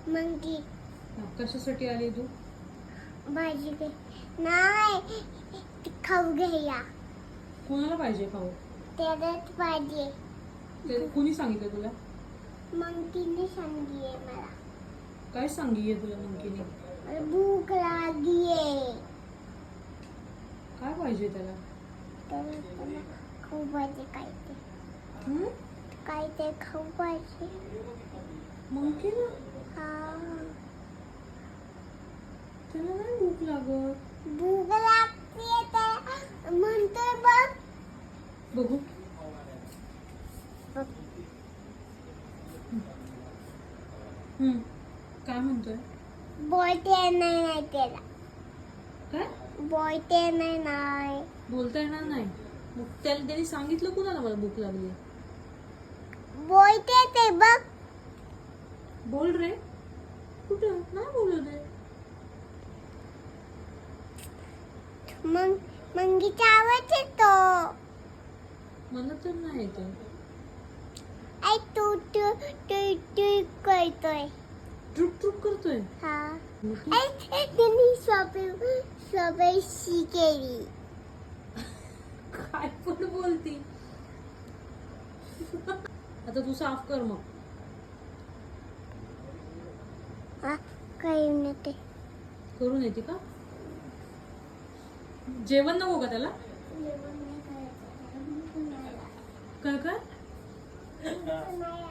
Monkey कशासाठी आली तू? भाजी घे नाही खाऊ घ्या कोणाला पाहिजे खाऊ? त्यालाच पाहिजे. ते कुणी सांगितलं तुला? मंकीने सांगितले मला. काय सांगितलं तुला मंकीने? मला भूक लागलीये. काय पाहिजे त्याला? तर त्याला खाऊ पाहिजे काय ते. हम्म? काय ते खाऊ पाहिजे. मंकीला? हा त्याला नाही भूक लागत. भूक लागते त्याला म्हणतोय बघ. बघू. बघ. काय म्हणतोय? बोलते नाही त्याला. काय? बोलते नाही. बोलता येणार नाही. मग त्याने सांगितलं कुणाला मला भूक लागली? बोलते ते बघ. बोल रे. कुठं? नाही बोलू दे. मंगीचा आवाज येतो. मला तर नाही येत. आई तू करतोय. ट्रुक ट्रुक करतोय. हा मग आई तिने सवयशी केली. काय पण बोलती. आता तू साफ कर मग. हा काही नाही. करून येते का? जेवण नको का त्याला? काय काय? नाही